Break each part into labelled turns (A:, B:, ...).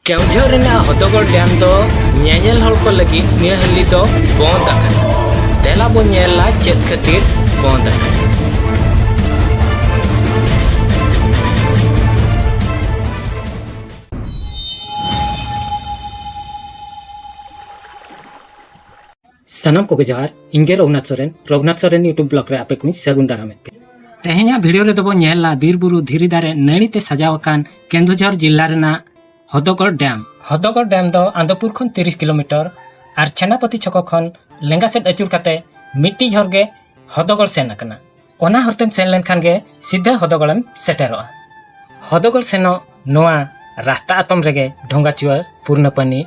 A: Keonjhar हदगड़ dam दो nail हर को लगी निहली दो बंद आकना तेला बो नेला चेत खातिर बंद आकना सनम को जार इंगे रघुनाथ सोरेन यूट्यूब ब्लॉग रे आपे को सगुन दाराम पे तेहेኛ वीडियो रे दबो नेला बीर बुरु धीरी दारे नणी ते सजावकान केंदुझर जिल्ला रेना हदगड़ डैम दो आंदपुर खन 30 किलोमीटर और छेनापति छको खन लेंगा सेट अचुर काते मिट्टी झरगे हदगड़ सेन आकना ओना हरतेम सेन लेन खान गे सीधा हदगड़म सेटेरोआ हदगड़ सेनो नोआ रास्ता आतम रेगे ढोंगाचुआ पूर्णपनी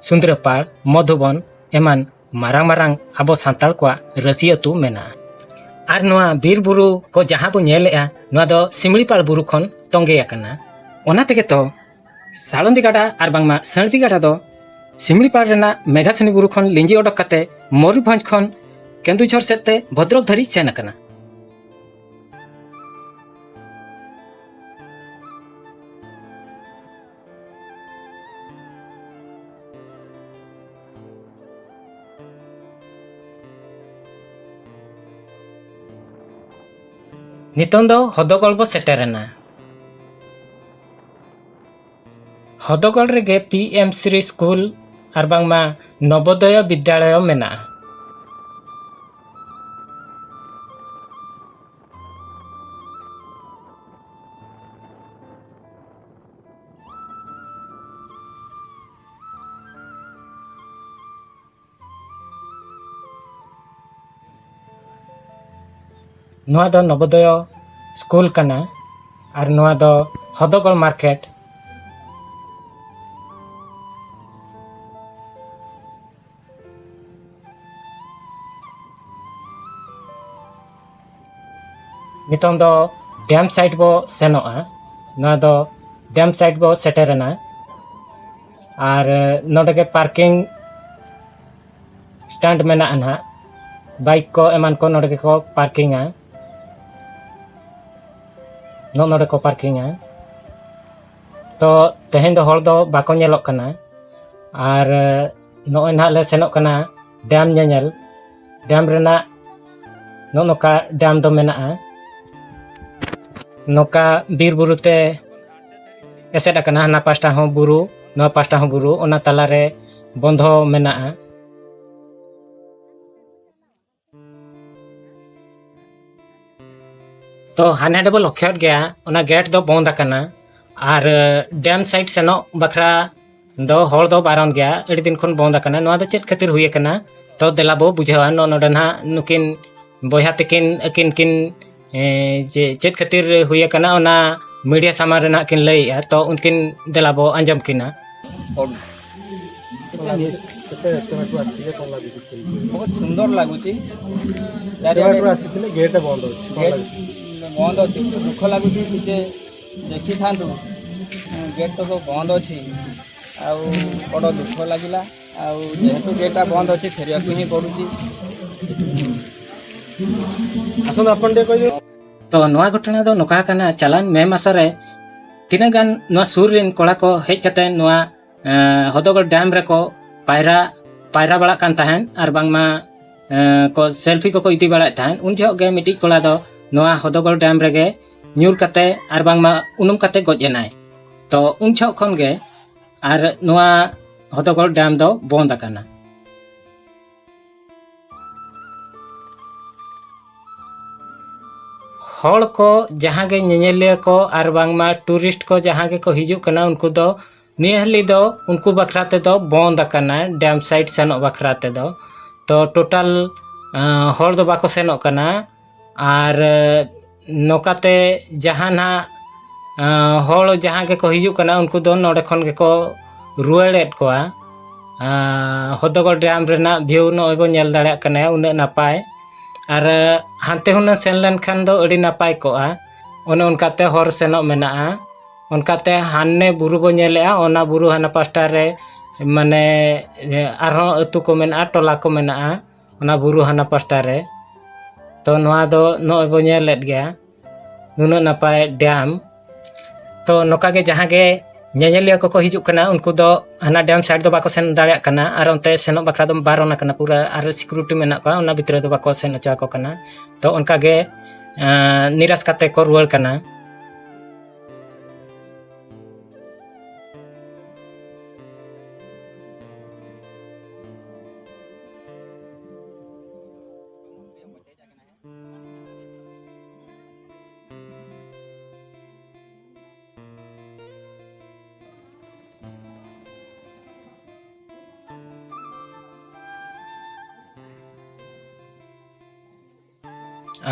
A: सुंदरपाड़ मधुबन एमान मारांग मारांग आबो सांताल को रसी अतु मेना और नोआ बीर बुरु को जहाँ बो नेलेआ नोआ दो सिमलीपाड़ बुरु खन तंगे आकना ओना तेगे तो सालंदी गाड़ा और बांगमा सणदी गाड़ा दो सिमलीपाड़ रेना मेघासनी बुरु खन लिंजी ओडक काते मयूरभंज खन केंदुझर सेते भद्रक धरी सेन आकना नितों दो हदगड़ बो सेटेरेना हदगड़ रेगे पीएम श्री स्कूल और बांगमा नवोदय विद्यालय मेना नोआ दो नवोदय स्कूल कना और नोआ दो हदगड़ मार्केट नितों दो डैम साइड बो सेनोआ नोआ दो डैम साइड बो सेटेरेना और नोडे के पार्किंग स्टैंड मेना ना बाइक को एमान को नोडे को पार्किंग है नोडे को पार्किंग है तो तेहेन दो हर दो बाको नेलोक कना और नोय ना ले सेनोक कना डैम नेल डैम रेना नोका डैम दो मेना नोका बीर बुरुते एसेड आकना ना पास्टा हो बुरु नो पास्टा हो बुरु ओना तालारे बंधो मेना तो हाने डबल लक्ष्य गया ओना गेट दो बंद आकना और डैम साइड सेनो बखरा दो हर दो बारन गया एडी दिन खन बंद आकना नोआ दो चेत खातिर हुई आकना तो देलाबो बुझावा नोडे ना नुकिन बया तकिन अकिन किन जे चेत खातिर हुई आकना ओना मीडिया सामान रेना किन लैया तो उनकिन देलाबो अंजम किना
B: बहुत सुंदर लगुची
C: गेट बंद
B: बंद अच्छी दुख लगुच देखी था गेट तो बंद अच्छी बड़ दुख लगिला जेहेतु गेटा बंद अच्छी फेरिया ही पड़ुची
A: तो नवा घटना दो नोका कना चलान मे मासरे तीना गान नवा सुर रेन कोड़ा को हेज कते नवा हदगड़ डैम रे को पायरा बड़ा कान तहन और बांगमा को सेल्फी को इदी बड़ा तहन उन जो गे मिटी कोड़ा दो नवा हदगड़ डैम रेगे न्यूर कते और बांगमा उनुम कते गजेनाय तो उन जो खन गे और नवा हदगड़ डैम दो बंद आकना हड़ को जहाँ गे नेनेलिया को और बांगमा टूरिस्ट को जहाँ गे को हिजू कना उनको दो निहली दो उनको बखराते दो बंद आकना डैम साइड सेनो बखराते दो तो टोटल हड़ दो बाको सेनो कना और नौकाते जहाँ ना हड़ जहाँ गे को हिजू कना उनको दो नोडे खन गे को रुएड़ेद कोआ हदगड़ डैम रेना व्यू नोय बो नेल दाड़े कना उन्ना नापाय और हानते हुना सेन लेन खान दो अड़ी नापाय कोआ ओने उनकाते हर सेनो मेना उनकाते हाने बुरु बो नेलेआ ओना बुरु हाना पास्टा रे माने आरो अतु को मेना टोला को मेना ओना बुरु हाना पास्टा रे तो नोआ दो नोय बो नेलेद गया नुनो नापाय डैम तो नोका के जहाँ के ᱧᱮᱧᱮᱞᱤᱭᱟᱹ ᱠᱚᱠᱚ ᱦᱤᱡᱩᱜ ᱠᱟᱱᱟ ᱩᱱᱠᱩ ᱫᱚ ᱦᱟᱱᱟ ᱰᱮᱢ ᱥᱟइड ᱫᱚ ᱵᱟᱠᱚ ᱥᱮᱱ ᱫᱟᱲᱮᱭᱟᱜ ᱠᱟᱱᱟ ᱟᱨ ᱚᱱᱛᱮ ᱥᱮᱱᱚᱜ ᱵᱟᱠᱷᱨᱟ ᱫᱚ ᱵᱟᱨᱚᱱ ᱟᱠᱟᱱᱟ ᱯᱩᱨᱟᱹ ᱟᱨ ᱥᱤᱠᱩᱨᱤᱴᱤ ᱢᱮᱱᱟᱜ ᱠᱚᱣᱟ ᱚᱱᱟ ᱵᱷᱤᱛᱨᱤ ᱫᱚ ᱵᱟᱠᱚ ᱥᱮᱱ ᱦᱚᱪᱚ ᱟᱠᱚ ᱠᱟᱱᱟ ᱛᱚ ᱚᱱᱠᱟ ᱜᱮ ᱱᱤᱨᱟᱥ ᱠᱟᱛᱮ ko ruwar kana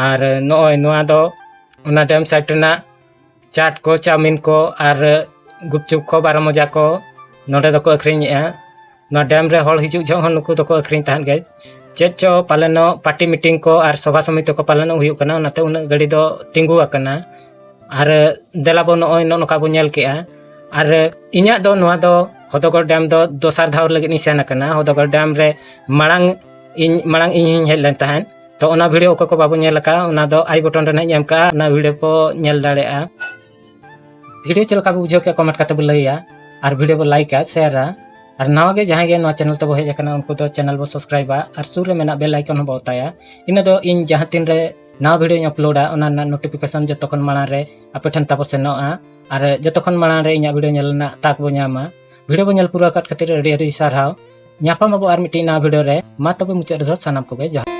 A: আর নয় নোয়া দো ওনা ড্যাম সাইড রেনা চাট को চাউমিন को আর गुपचुप को बारो मजा को नोडे दो को अखरिᱧᱮᱜᱼᱟ नो डैम रे हॉल हिजुग जो हन नुकु दो को अखरिኝ ताहन गे चेद चो पालेनो पार्टी मीटिंग को और सभा समिति को पालेनो हुयुग कना ओनाते उना गाड़ी दो तिंगु आकना और देलाबो नोय नोका बो नेल केआ और इᱧᱟ दो नोआ दो हदगड़ डैम दो दोसार धाव लगे नि सेन आकना हदगड़ डैम रे मांग ᱤᱧ हेज लेन ताहन तो ओना वीडियो को बाबू नेल का ओना दो आई बटन रे नाइ एम का ओना वीडियो को नेल दाड़ेआ वीडियो चलका बो बुझो के कमेंट करते बो लैया और वीडियो बो लाइका शेयरा और नवा के जहां गे नवा चैनल तब हेज आकना उनको तो चैनल बो सब्सक्राइबा और सुर रे मेना बेल आइकन बो बताया इन दो इन जहां तीन रे नवा वीडियो अपलोडा ओना नोटिफिकेशन जतो खन माना रे आपे ठन ताबो सेनोआ और जतो खन माना रे इᱧᱟ वीडियो नेलना ताक बो ᱧᱟᱢᱟ वीडियो बो नेल पूरा कट खातिर अडी अडी सारहाव ᱧᱟᱯᱟᱢ ᱟᱵᱚ ᱟᱨ ᱢᱤᱫᱴᱤᱡ नवा वीडियो रे मा तबे मुचाद ᱨᱮᱫᱚ ᱥᱟᱱᱟᱢ ᱠᱚᱜᱮ